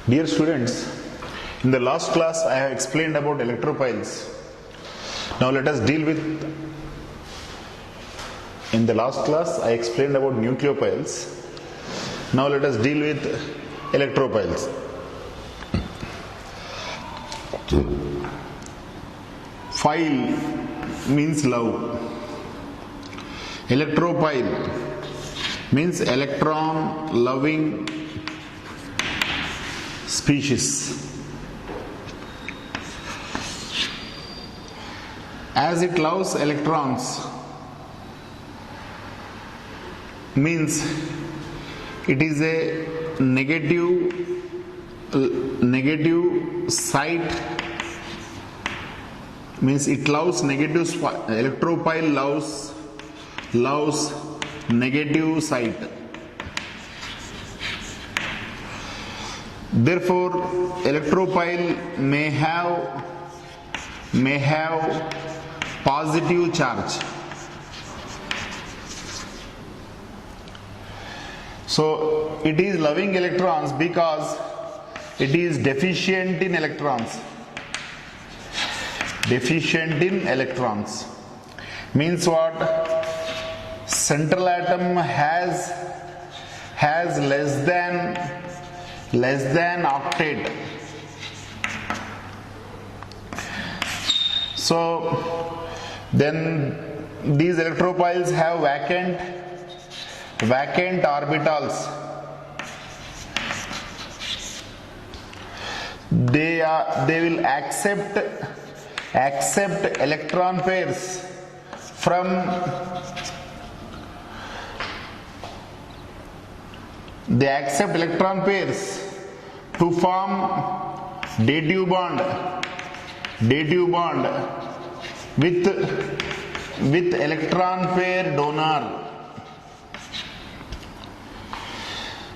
Dear students, in the last class I have explained about electropiles. Now let us deal with, in the last class I explained about nucleopiles. Now let us deal with electropiles. Pile means love. Electropile means electron loving species. As it loves electrons, means it is a negative site, means it loves negative. Electropile loves negative site. Therefore, electropile may have positive charge. So it is loving electrons because it is deficient in electrons. Deficient in electrons means what? Central atom has less than octet. So then these electropiles have vacant orbitals. They will accept electron pairs from to form dative bond with electron pair donor.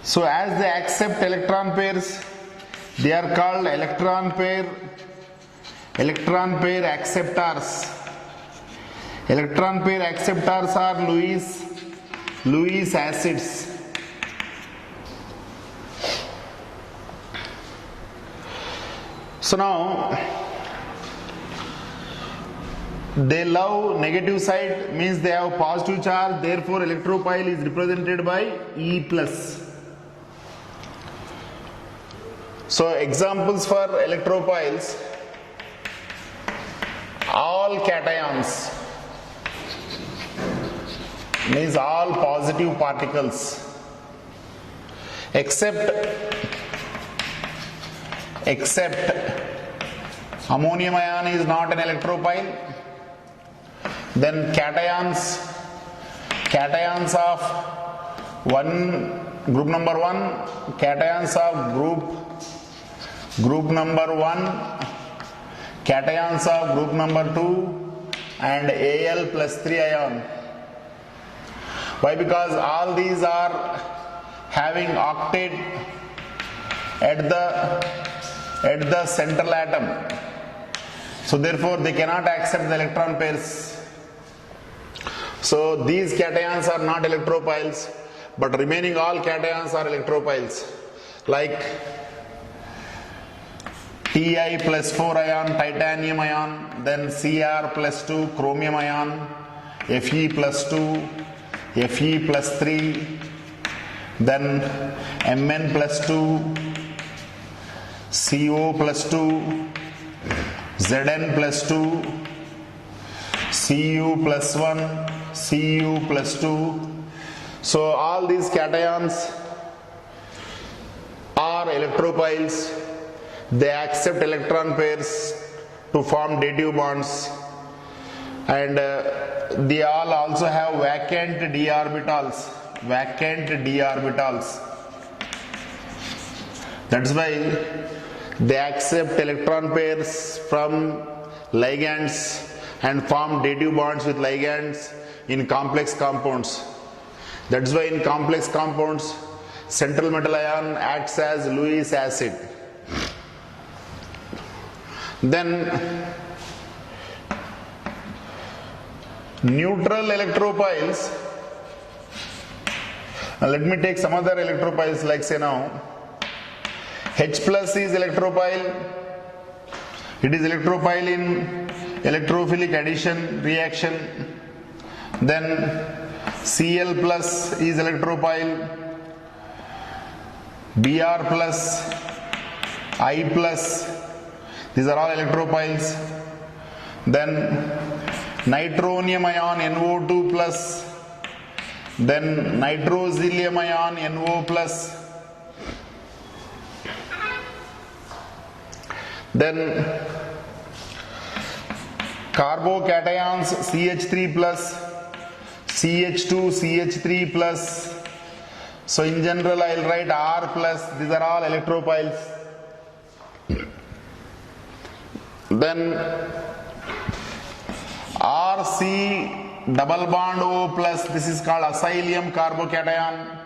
So as they accept electron pairs, they are called electron pair acceptors. Electron pair acceptors are Lewis acids. So now they love negative side, means they have positive charge, therefore electropile is represented by E plus. So examples for electropiles: all cations, means all positive particles, except ammonium ion is not an electropile. Then cations of group number 1, cations of group number 1, cations of group number 2, and Al plus 3 ion. Why? Because all these are having octet at the central atom. So therefore they cannot accept the electron pairs. So these cations are not electropiles, but remaining all cations are electropiles, like Ti plus 4 ion titanium ion, then Cr plus 2 chromium ion, Fe plus 2, Fe plus 3, then Mn plus 2, Co plus 2, Zn plus 2, Cu plus 1, Cu plus 2. So all these cations are electropiles. They accept electron pairs to form dative bonds, and they all also have vacant d orbitals. That's why they accept electron pairs from ligands and form dative bonds with ligands in complex compounds. That's why in complex compounds, central metal ion acts as Lewis acid. Then neutral electropiles. Now let me take some other electropiles, like say now H plus is electropile. It is electropile in electrophilic addition reaction. Then Cl plus is electropile. Br plus, I plus, these are all electropiles. Then nitronium ion NO2 plus, then nitrosilium ion NO plus, then carbocations CH3 plus, CH2, CH3 plus. So in general I will write R plus, these are all electropiles. Then RC double bond O plus, this is called acylium carbocation.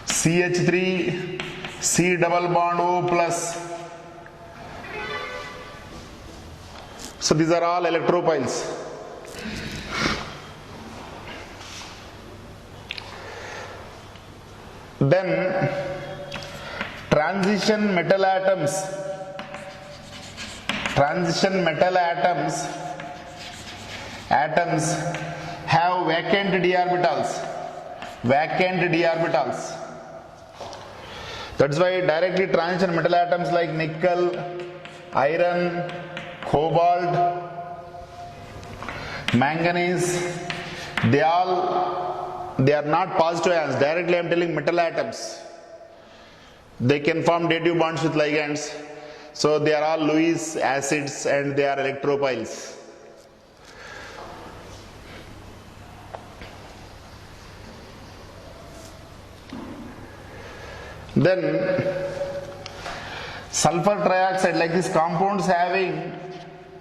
CH3 C double bond O plus. So these are all electropiles. Then transition metal atoms have vacant d orbitals. That's why directly transition metal atoms like nickel, iron, cobalt, manganese, they are not positive ions. Directly I am telling metal atoms. They can form dative bonds with ligands. So they are all Lewis acids and they are electropiles. Then sulfur trioxide, like this, compounds having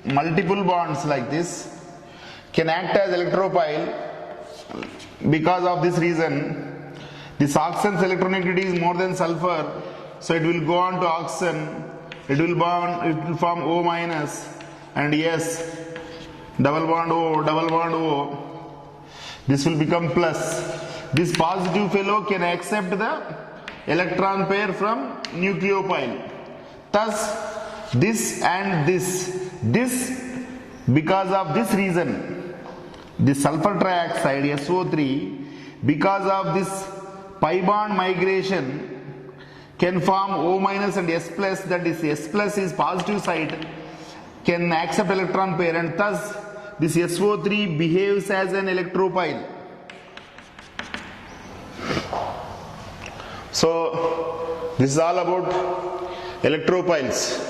multiple bonds like this can act as electropile. Because of this reason, this oxygen's electronegativity is more than sulfur, so it will go on to oxygen. It will form O minus and S, double bond O. This will become plus. This positive fellow can accept the electron pair from nucleophile. Thus, this and this, because of this reason, this sulfur trioxide SO3, because of this pi bond migration, can form O minus and S plus, that is S plus is positive side, can accept electron pair, and thus this SO3 behaves as an electropile. So this is all about electropiles.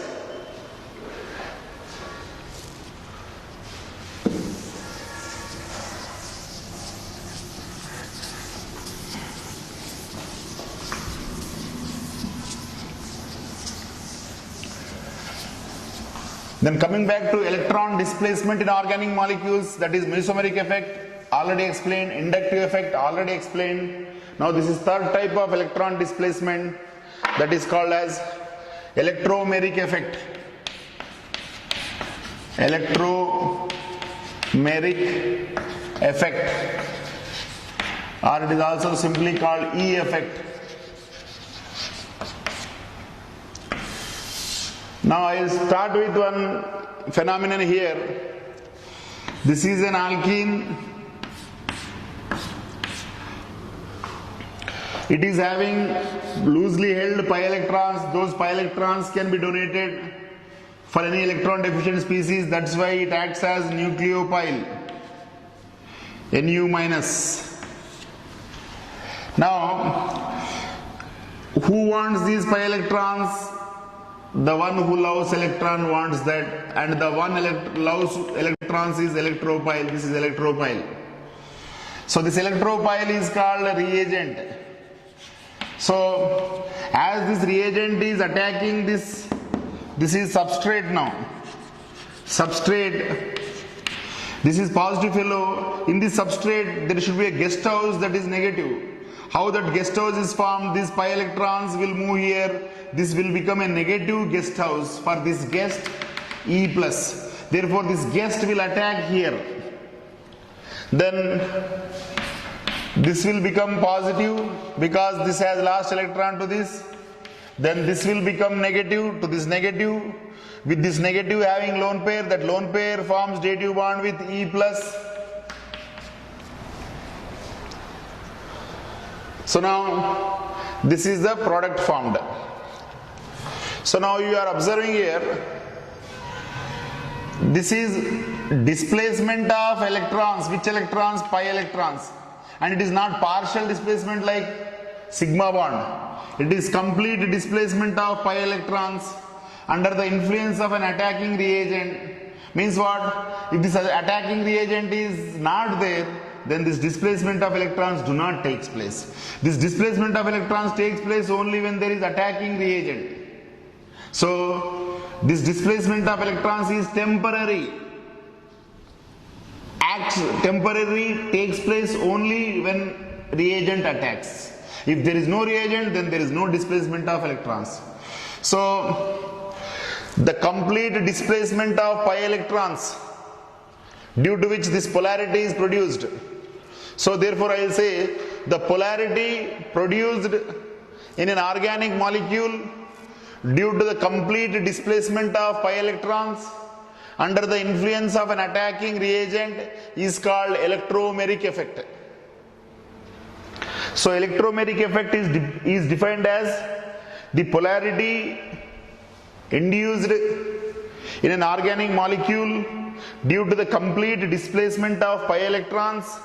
Then coming back to electron displacement in organic molecules, that is mesomeric effect, already explained, inductive effect, already explained. Now this is third type of electron displacement, that is called as electromeric effect. Electromeric effect, or it is also simply called E effect. Now I will start with one phenomenon here. This is an alkene. It is having loosely held pi electrons. Those pi electrons can be donated for any electron deficient species. That's why it acts as nucleophile, Nu minus. Now, who wants these pi electrons? The one who loves electron wants that, and the one loves electrons is electropile. This is electropile. So this electropile is called a reagent. So as this reagent is attacking this is substrate now. Substrate. This is positive fellow. In this substrate there should be a guest house that is negative. How that guest house is formed? These pi electrons will move here. This will become a negative guest house for this guest E plus. Therefore this guest will attack here. Then this will become positive because this has lost electron to this. then this will become negative to this negative. With this negative having lone pair, that lone pair forms dative bond with E plus. So now this is the product formed. So now you are observing here, this is displacement of electrons. Which electrons? Pi electrons. And it is not partial displacement like sigma bond. It is complete displacement of pi electrons under the influence of an attacking reagent. Means what? If this attacking reagent is not there, then this displacement of electrons do not take place. This displacement of electrons takes place only when there is attacking reagent. So this displacement of electrons is temporary. Temporary takes place only when reagent attacks. If there is no reagent, then there is no displacement of electrons. So the complete displacement of pi electrons, due to which this polarity is produced. So therefore I will say the polarity produced in an organic molecule due to the complete displacement of pi electrons under the influence of an attacking reagent is called electromeric effect. So electromeric effect is defined as the polarity induced in an organic molecule due to the complete displacement of pi electrons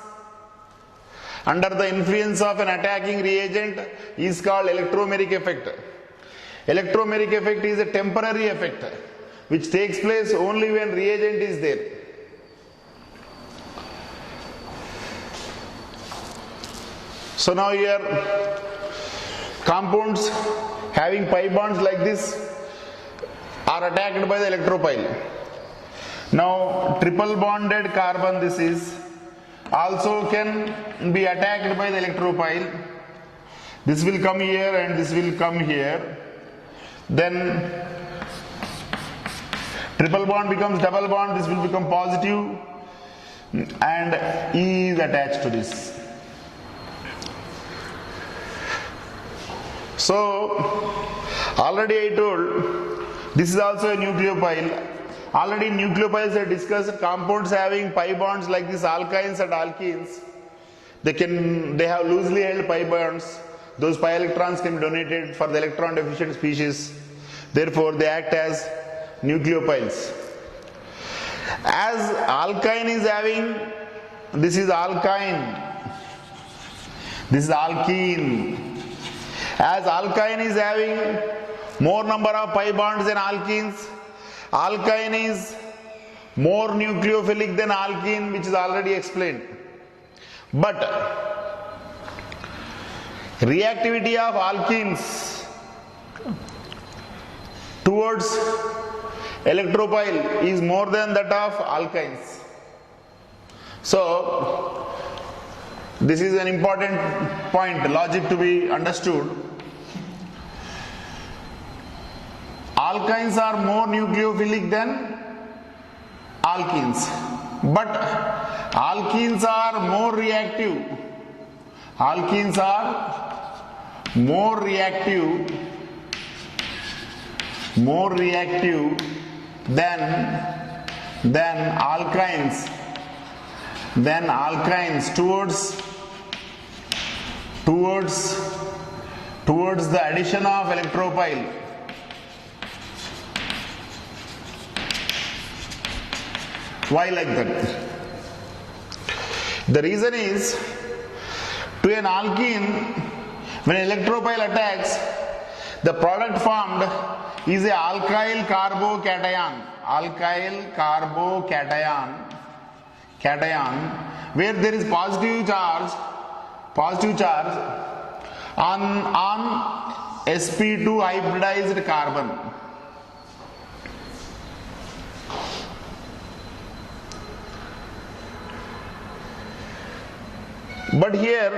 under the influence of an attacking reagent is called electromeric effect. Electromeric effect is a temporary effect which takes place only when reagent is there. So now here compounds having pi bonds like this are attacked by the electropile. Now triple bonded carbon, this is also can be attacked by the electropile. This will come here and this will come here. Then triple bond becomes double bond, this will become positive and E is attached to this. So already I told this is also a nucleophile. Already in nucleophiles I discussed compounds having pi bonds like this, alkynes and alkenes. They have loosely held pi bonds. Those pi electrons can be donated for the electron deficient species. Therefore they act as nucleophiles. As alkyne is having, this is alkyne, this is alkene. As alkyne is having more number of pi bonds than alkenes, alkyne is more nucleophilic than alkene, which is already explained. But reactivity of alkenes towards electropile is more than that of alkynes. So this is an important point, logic to be understood. Alkynes are more nucleophilic than alkenes, but alkenes are more reactive. Alkenes are more reactive than alkynes towards the addition of electropile. Why like that? The reason is, to an alkene, when electropile attacks, the product formed is a alkyl carbocation. Alkyl carbocation, where there is positive charge on sp2 hybridized carbon. But here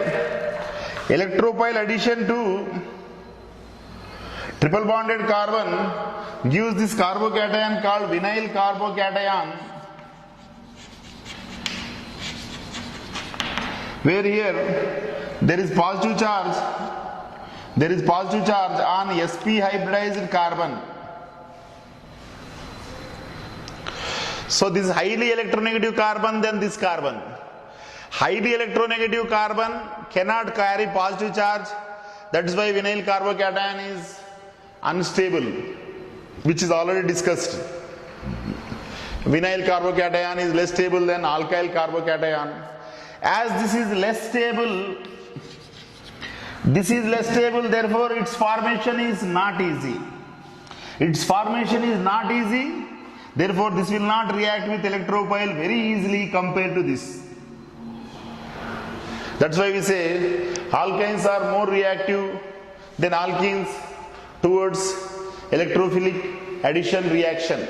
electropile addition to triple bonded carbon gives this carbocation called vinyl carbocation, where here there is positive charge There is positive charge on sp hybridized carbon. So this is highly electronegative carbon than this carbon. Highly electronegative carbon cannot carry positive charge. That is why vinyl carbocation is unstable, which is already discussed. Vinyl carbocation is less stable than alkyl carbocation. As this is less stable, therefore its formation is not easy. Therefore this will not react with electrophile very easily compared to this. That's why we say alkynes are more reactive than alkenes towards electrophilic addition reaction.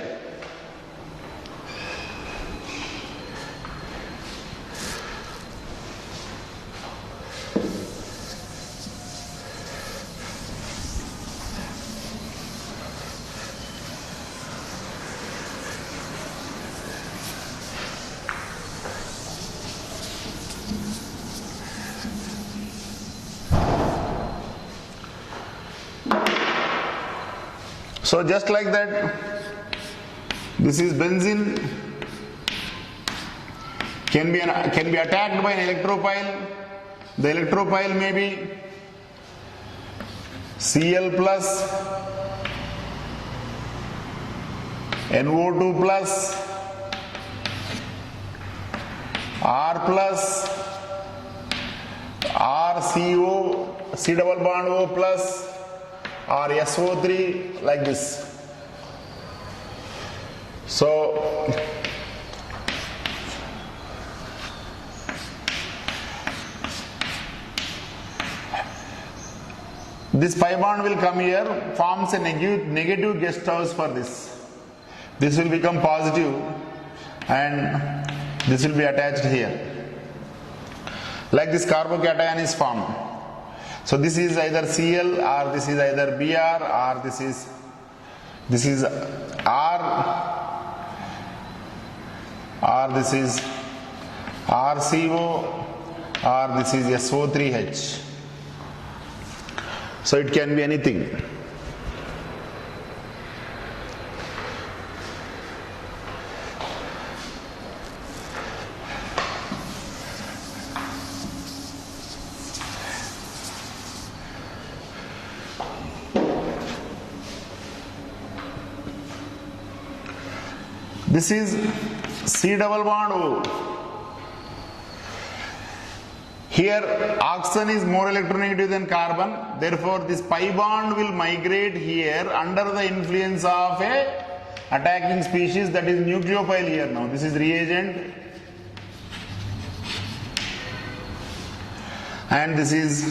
So just like that, this is benzene, can be attacked by an electrophile. The electrophile may be Cl plus, NO2 plus, R plus, RCO, C double bond O plus, or SO3, like this. So this pi bond will come here, forms a negative guest house for this. This will become positive and this will be attached here. Like this carbocation is formed. So this is either Cl or this is either Br or this is R or this is RCO or this is SO3H. So it can be anything. This is C double bond O. Here oxygen is more electronegative than carbon, therefore this pi bond will migrate here under the influence of a attacking species, that is nucleophile here now. This is reagent and this is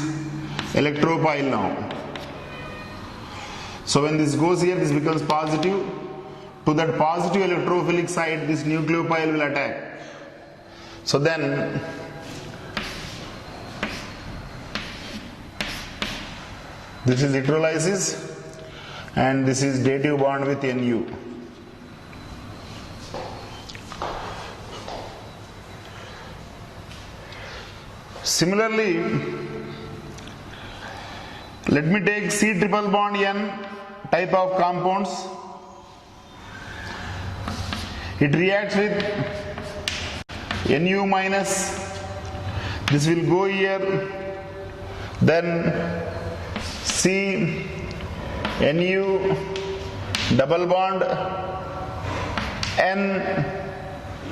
electrophile now. So when this goes here, this becomes positive. To that positive electrophilic side, this nucleophile will attack. So then this is electrolysis and this is dative bond with Nu. Similarly, let me take C triple bond N type of compounds. It reacts with Nu minus, this will go here, then C Nu double bond N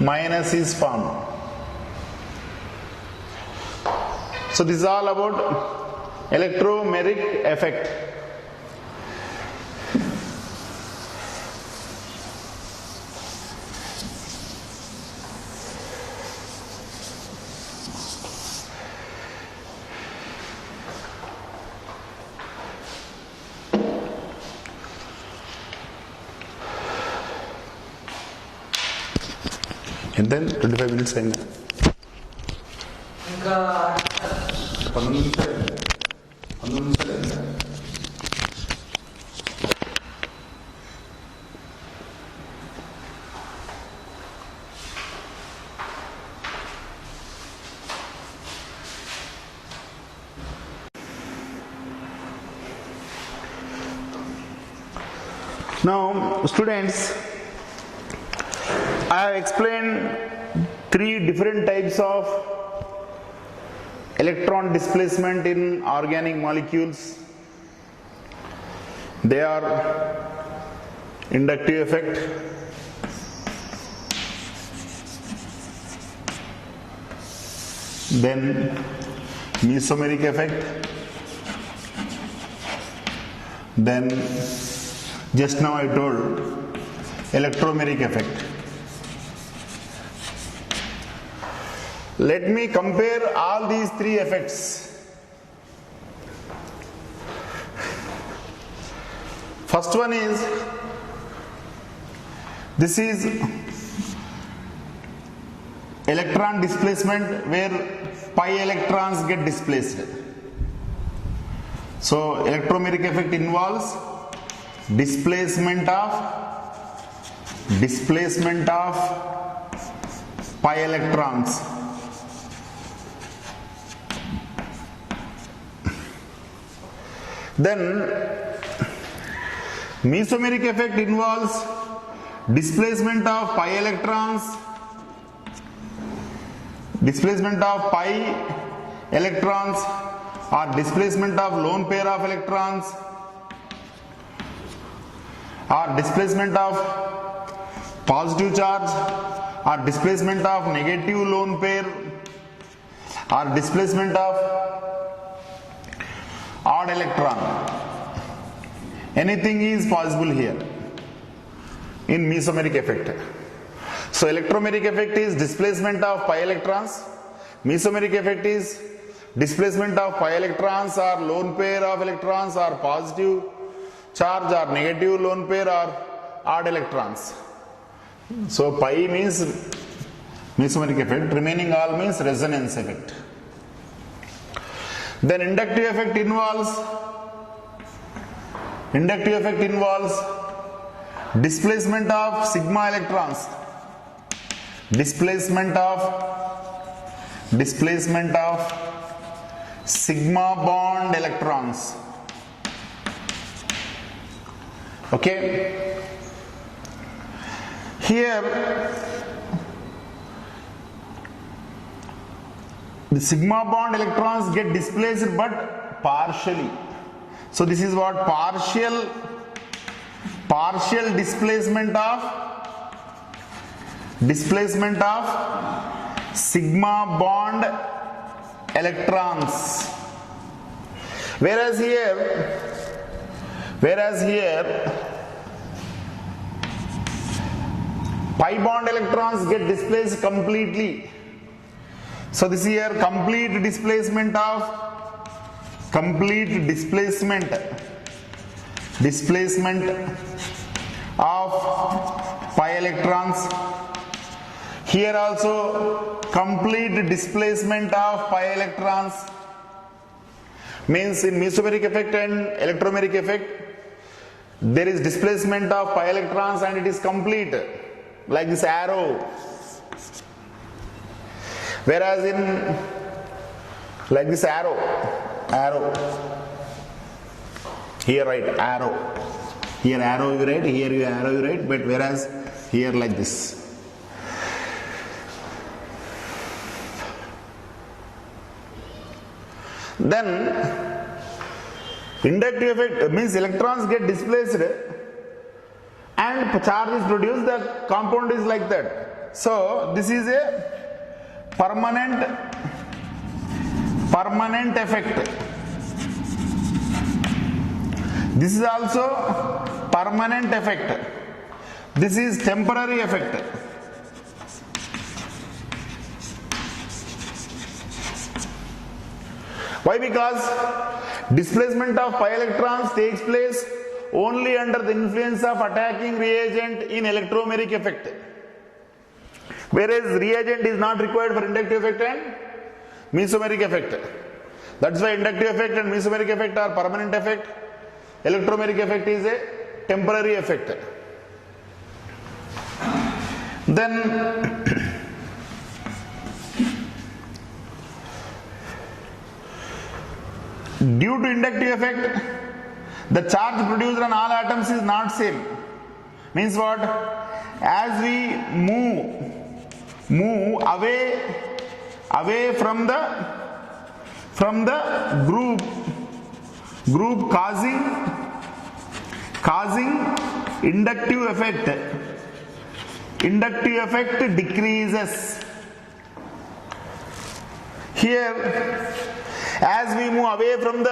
minus is formed. So this is all about electromeric effect. And then 25 minutes అయినా ఇంకా 15 నిమిషాలు 15 నిమిషాలు Now, students, I have explained three different types of electron displacement in organic molecules. They are inductive effect, then mesomeric effect, then just now I told electromeric effect. Let me compare all these three effects. First one is, this is electron displacement where pi electrons get displaced. So electromeric effect involves displacement of pi electrons. Then mesomeric effect involves displacement of pi electrons, or displacement of lone pair of electrons, or displacement of positive charge, or displacement of negative lone pair, or displacement of odd electron. Anything is possible here in mesomeric effect. So electromeric effect is displacement of pi electrons, mesomeric effect is displacement of pi electrons or lone pair of electrons or positive charge or negative lone pair or odd electrons. So pi means mesomeric effect, remaining all means resonance effect. Then inductive effect involves displacement of sigma electrons, displacement of sigma bond electrons. Okay, here the sigma bond electrons get displaced but partially. So this is what partial displacement of sigma bond electrons. Whereas here pi bond electrons get displaced completely. So this is here complete displacement of pi electrons. Here also complete displacement of pi electrons. Means in mesomeric effect and electromeric effect there is displacement of pi electrons and it is complete, like this arrow. Whereas in like this arrow here write arrow, here arrow you write, here you arrow you write, but whereas here like this. Then inductive effect means electrons get displaced and charge is produced, the compound is like that. So this is a permanent effect. This is also permanent effect. This is temporary effect. Why? Because displacement of pi electrons takes place only under the influence of attacking reagent in electromeric effect, whereas reagent is not required for inductive effect and mesomeric effect. That's why inductive effect and mesomeric effect are permanent effect. Electromeric effect is a temporary effect. Then due to inductive effect, the charge produced on all atoms is not same. Means what? As we move away from the group causing inductive effect decreases. Here, as we move away from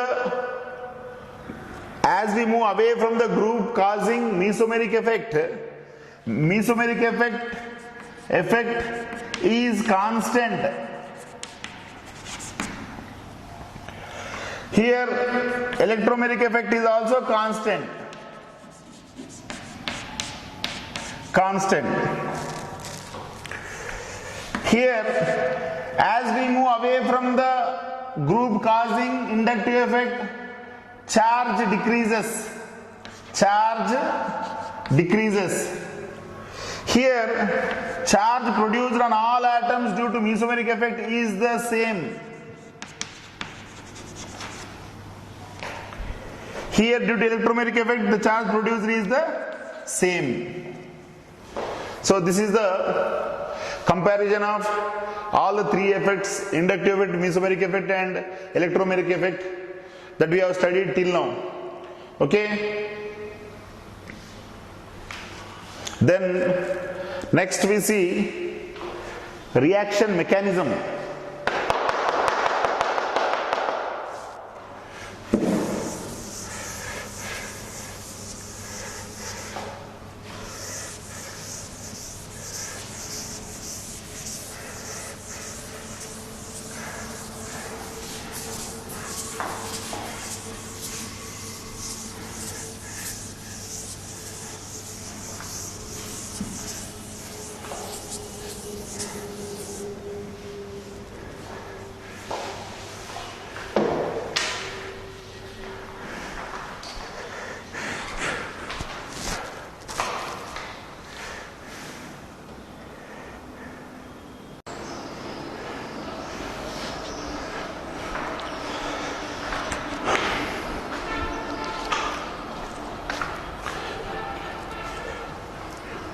the group causing mesomeric effect is constant. Here, electromeric effect is also constant. Here, as we move away from the group causing inductive effect, charge decreases. Here, charge produced on all atoms due to mesomeric effect is the same. Here, due to electromeric effect, the charge produced is the same. So this is the comparison of all the three effects: inductive effect, mesomeric effect and electromeric effect, that we have studied till now. Okay? Then next we see reaction mechanism.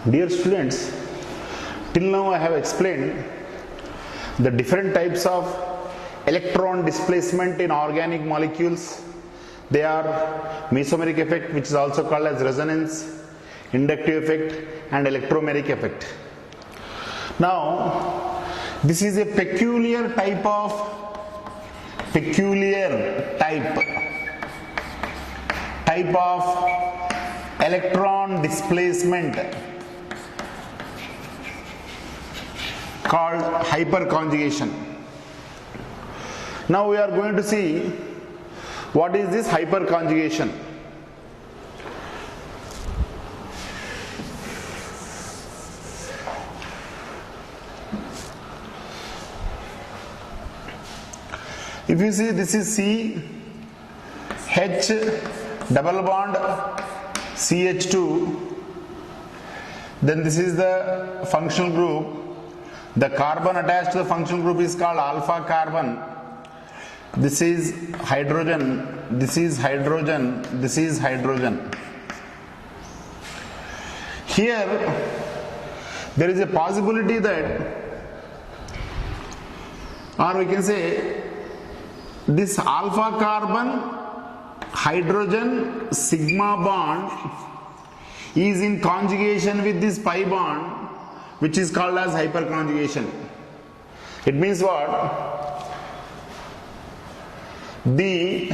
Dear students, till now I have explained the different types of electron displacement in organic molecules. They are mesomeric effect, which is also called as resonance, inductive effect and electromeric effect. Now, this is a peculiar type of electron displacement called hyperconjugation. Now we are going to see what is this hyperconjugation. If you see, this is C H double bond CH2, then this is the functional group. The carbon attached to the functional group is called alpha carbon. This is hydrogen, this is hydrogen, this is hydrogen. Here there is a possibility that, or we can say, this alpha carbon hydrogen sigma bond is in conjugation with this pi bond, which is called as hyperconjugation. It means what? The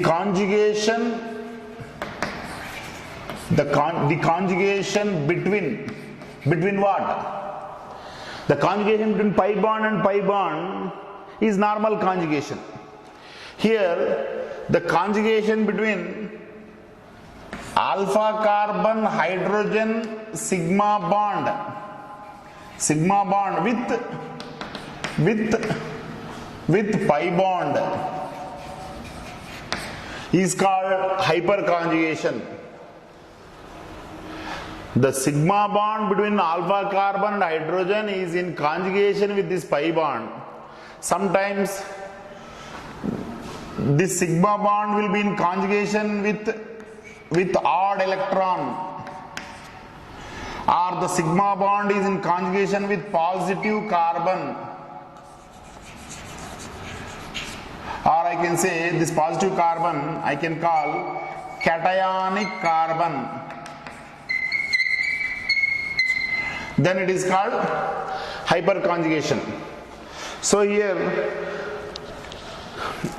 conjugation between what? The conjugation between pi bond and pi bond is normal conjugation. Here, the conjugation between alpha carbon hydrogen sigma bond with pi bond is called hyperconjugation. The sigma bond between alpha carbon and hydrogen is in conjugation with this pi bond. Sometimes this sigma bond will be in conjugation with odd electron. or the sigma bond is in conjugation with positive carbon, or I can say this positive carbon I can call cationic carbon, then it is called hyperconjugation. So here,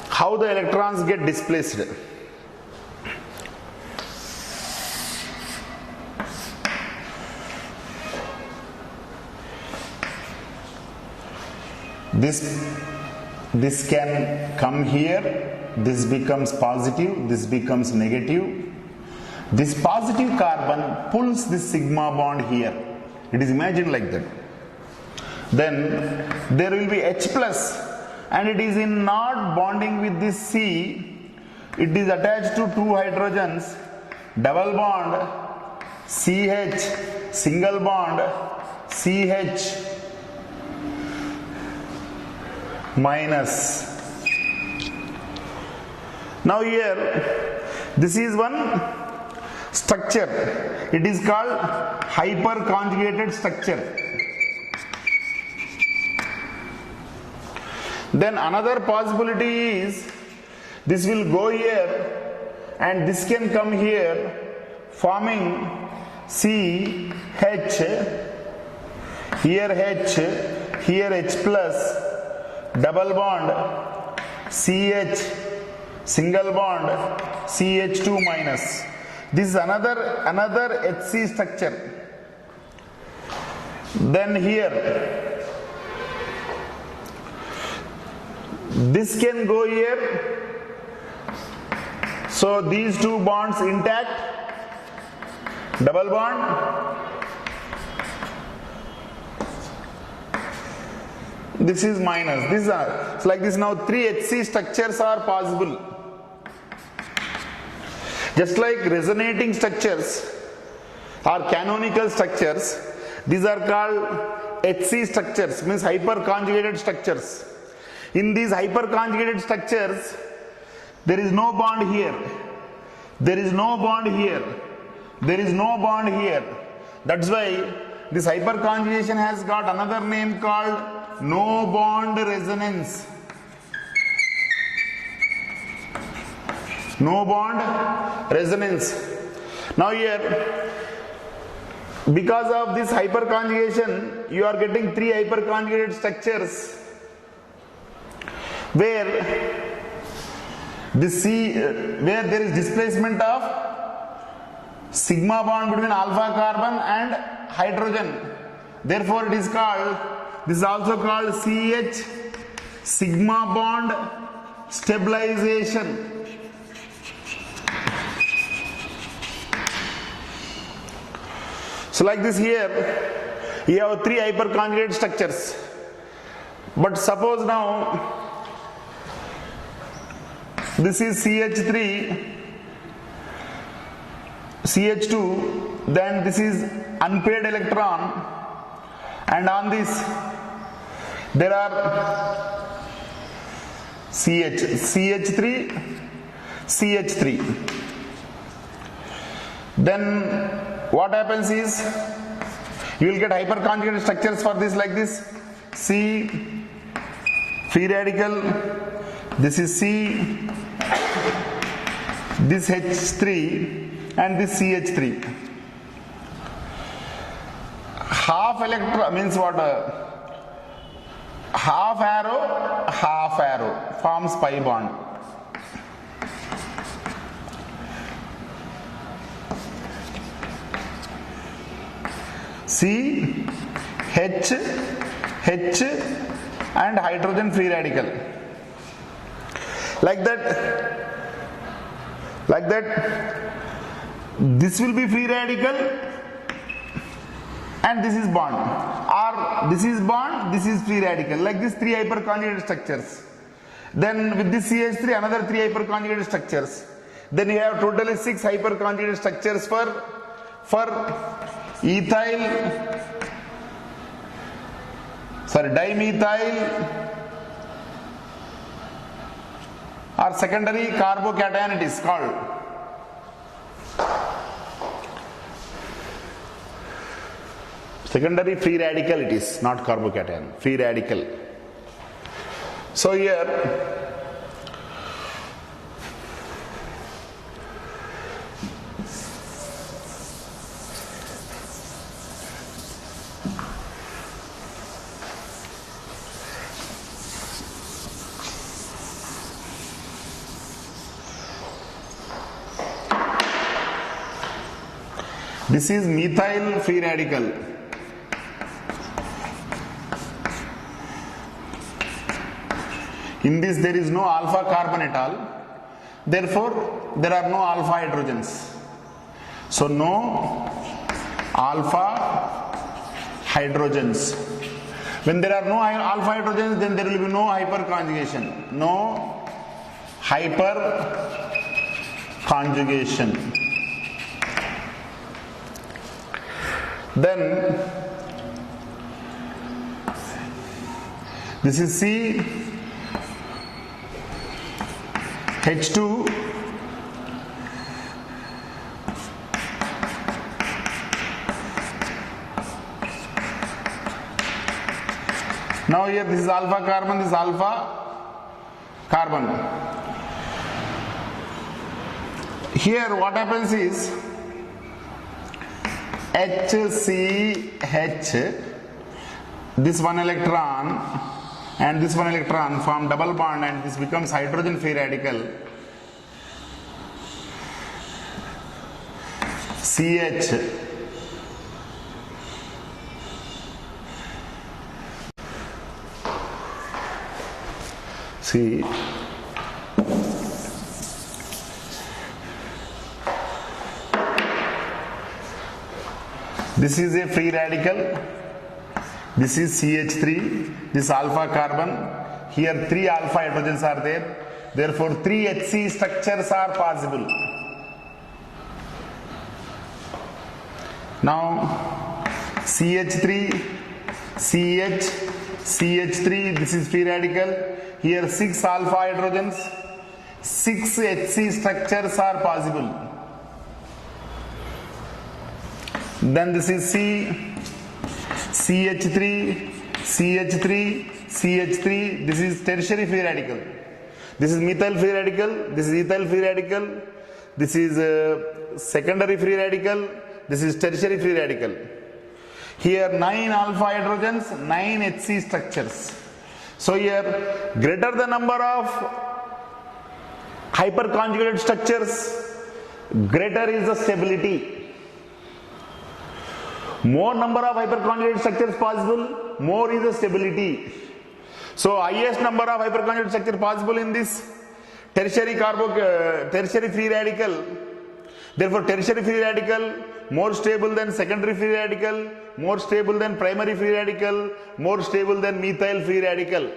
how the electrons get displaced? This can come here, this becomes positive, this becomes negative. This positive carbon pulls this sigma bond here. It is imagined like that. Then there will be H plus, and it is in not bonding with this C. It is attached to two hydrogens, double bond CH, single bond CH minus. Now here, this is one structure. It is called hyperconjugated structure. Then another possibility is this will go here and this can come here, forming CH, here H, here H plus, double bond CH, single bond CH2 minus. This is another HC structure. Then here, this can go here. So these two bonds intact, double bond. This is minus. This is so like this. Now three HC structures are possible. Just like resonating structures or canonical structures, these are called HC structures, means hyperconjugated structures. In these hyperconjugated structures, there is no bond here, there is no bond here, there is no bond here. That's why this hyperconjugation has got another name called no bond resonance. No bond resonance. Now here, because of this hyperconjugation, you are getting three hyperconjugated structures where this where there is displacement of sigma bond between alpha carbon and hydrogen. Therefore, it is called, this is also called CH, sigma bond stabilization. So like this here, you have three hyperconjugate structures. But suppose now, this is CH3, CH2, then this is unpaired electron, and on this there are CH3, CH3. Then what happens is, you will get hyperconjugated structures for this like this. C, free radical, this is C, this H3 and this CH3. Half electron means what? Half arrow forms pi bond. C, H and hydrogen free radical. Like that, this will be free radical and this is bond, or this is bond, this is free radical. Like this, three hyperconjugated structures. Then with this CH3, another three hyperconjugated structures. Then you have totally 6 hyperconjugated structures for dimethyl or secondary carbocation, it is called. Secondary free radical it is, not carbocation, free radical. So here this is methyl free radical. In this there is no alpha carbon at all, therefore there are no alpha hydrogens. So no alpha hydrogens. When there are no alpha hydrogens, then there will be no hyperconjugation. No hyperconjugation. Then this is C H2 now here this is alpha carbon, this is alpha carbon. Here what happens is HCH, this one electron and this one electron form double bond and this becomes hydrogen free radical. CH see this is a free radical, this is CH3, this alpha carbon, here 3 alpha hydrogens are there, therefore 3 HC structures are possible. Now CH3, CH, CH3, this is free radical, here 6 alpha hydrogens, 6 HC structures are possible. Then this is C, CH3, CH3, CH3, this is tertiary free radical. This is methyl free radical, this is ethyl free radical, this is secondary free radical, this is tertiary free radical. Here 9 alpha hydrogens, 9 HC structures. So here greater the number of hyperconjugated structures, greater is the stability. More number of hyperconjugated structures possible, more is the stability. So highest number of hyperconjugated structure possible in this tertiary free radical. Therefore tertiary free radical more stable than secondary free radical, more stable than primary free radical, more stable than methyl free radical.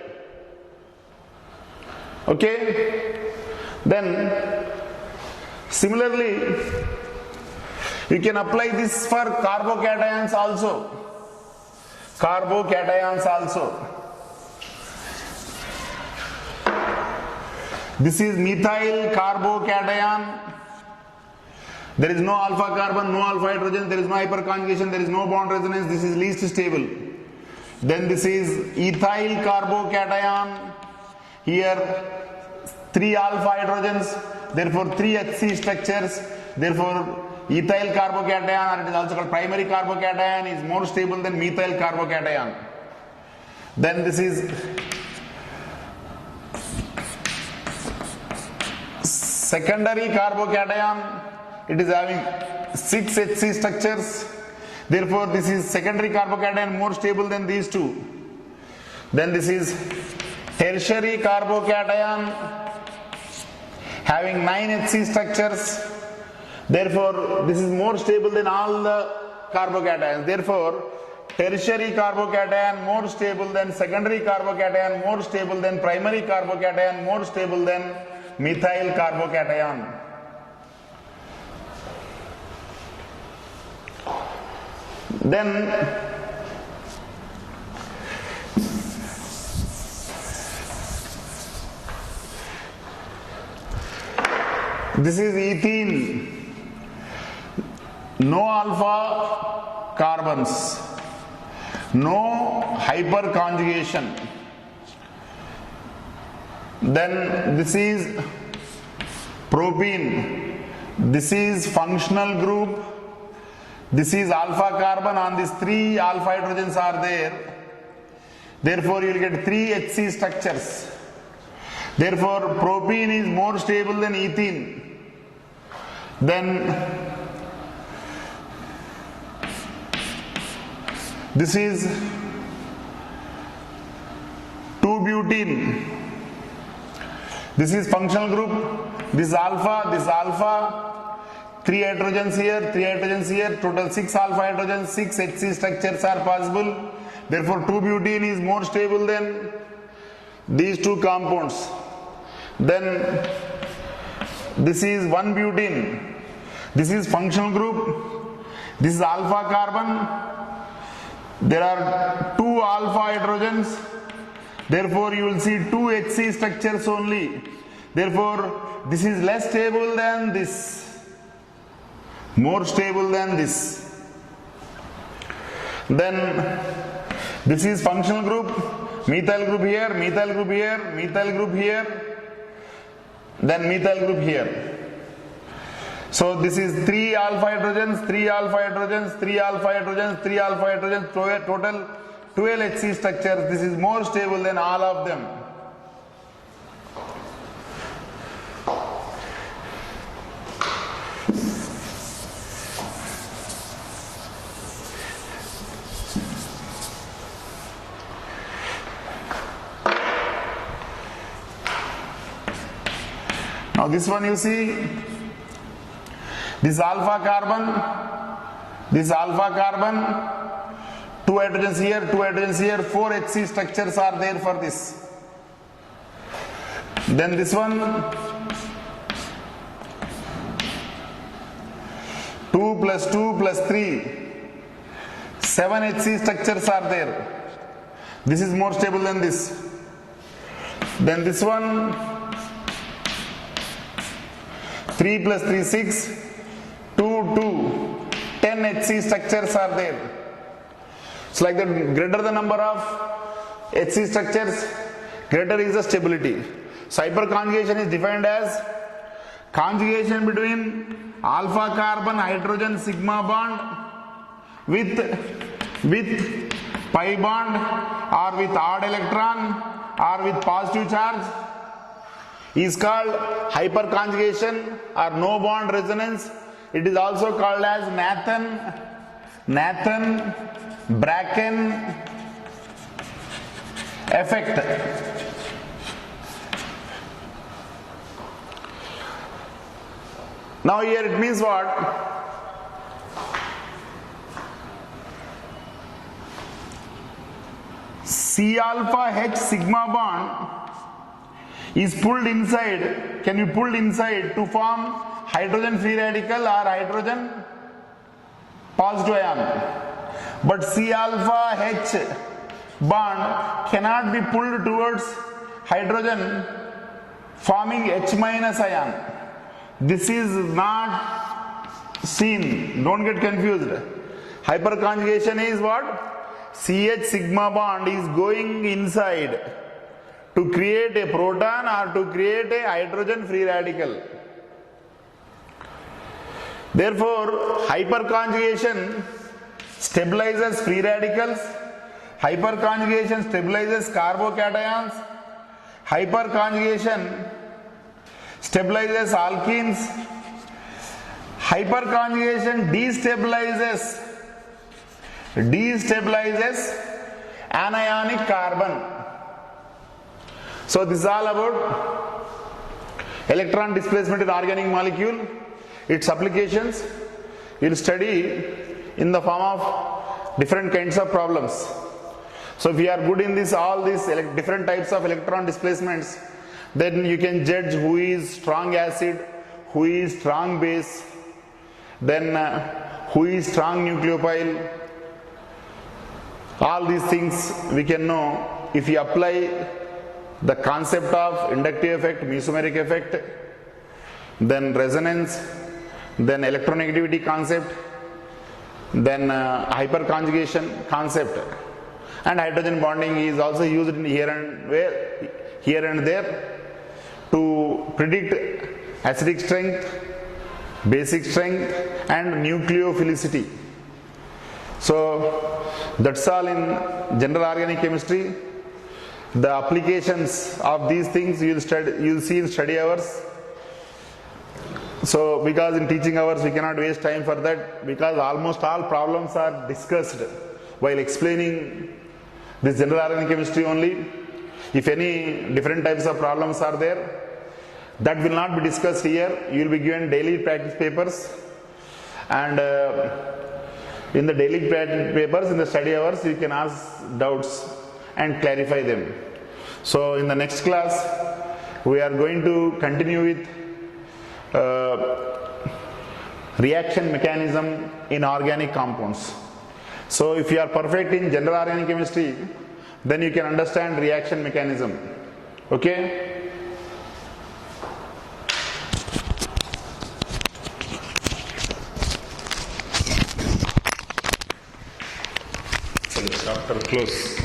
Okay? Then similarly you can apply this for carbocations also. Carbocations also. This is methyl carbocation. There is no alpha carbon, no alpha hydrogen, there is no hyperconjugation, there is no bond resonance, this is least stable. Then this is ethyl carbocation. Here 3 alpha hydrogens, therefore 3 HC structures, therefore ethyl carbocation, or it is also called primary carbocation, is more stable than methyl carbocation. Then this is secondary carbocation, it is having 6 HC structures, therefore this is secondary carbocation more stable than these two. Then this is tertiary carbocation having 9 HC structures, therefore this is more stable than all the carbocations. Therefore tertiary carbocation more stable than secondary carbocation, more stable than primary carbocation, more stable than methyl carbocation. Then this is ethene, no alpha carbons, no hyperconjugation. Then this is propene, this is functional group, this is alpha carbon. On these 3 alpha hydrogens are there, therefore you will get 3 HC structures. Therefore propene is more stable than ethene. Then this is 2-butene. This is functional group, this is alpha, 3 hydrogens here, 3 hydrogens here, total 6 alpha hydrogens, 6 HC structures are possible. Therefore 2-butene is more stable than these 2 compounds. Then this is 1-butene, this is functional group, this is alpha carbon, there are 2 alpha hydrogens, therefore you will see 2 HC structures only. Therefore this is less stable than this, more stable than this. Then this is functional group, methyl group here, methyl group here, methyl group here, then methyl group here. So this is 3 alpha hydrogens, 3 alpha hydrogens, 3 alpha hydrogens, 3 alpha hydrogens, total 12 HC structures. This is more stable than all of them. Now this one you see, this alpha carbon, 2 hydrogens here, 2 hydrogens here, 4 HC structures are there for this. Then this one, 2 plus 2 plus 3, 7 HC structures are there. This is more stable than this. Then this one, 3 plus 3, 6, 2, 2, 10 HC structures are there. So like the greater the number of HC structures, greater is the stability. So hyperconjugation is defined as conjugation between alpha carbon hydrogen sigma bond with pi bond or with odd electron or with positive charge is called hyperconjugation or no bond resonance. It is also called as Nathan-Bracken effect. Now here it means what? C alpha H sigma bond is pulled inside, can be pulled inside to form hydrogen free radical or hydrogen positive ion. But C alpha H bond cannot be pulled towards hydrogen forming H minus ion. This is not seen, don't get confused. Hyperconjugation is what? CH sigma bond is going inside to create a proton or to create a hydrogen free radical. Therefore, hyperconjugation stabilizes free radicals, hyperconjugation stabilizes carbocations, hyperconjugation stabilizes alkenes, hyperconjugation destabilizes anionic carbon. So this is all about electron displacement in organic molecule, its applications. You will study in the form of different kinds of problems. So if you are good in this, all these different types of electron displacements, then you can judge who is strong acid, who is strong base, then who is strong nucleophile. All these things we can know if you apply the concept of inductive effect, mesomeric effect, then resonance, then electronegativity concept, then hyperconjugation concept. And hydrogen bonding is also used in here and there to predict acidic strength, basic strength and nucleophilicity. So that's all in general organic chemistry. The applications of these things you'll see in study hours. So because in teaching hours we cannot waste time for that, because almost all problems are discussed while explaining this general organic chemistry only. If any different types of problems are there, that will not be discussed here. You will be given daily practice papers, and in the daily practice papers, in the study hours, you can ask doubts and clarify them. So in the next class, we are going to continue with reaction mechanism in organic compounds. So if you are perfect in general organic chemistry, then you can understand reaction mechanism. Okay? So the chapter close.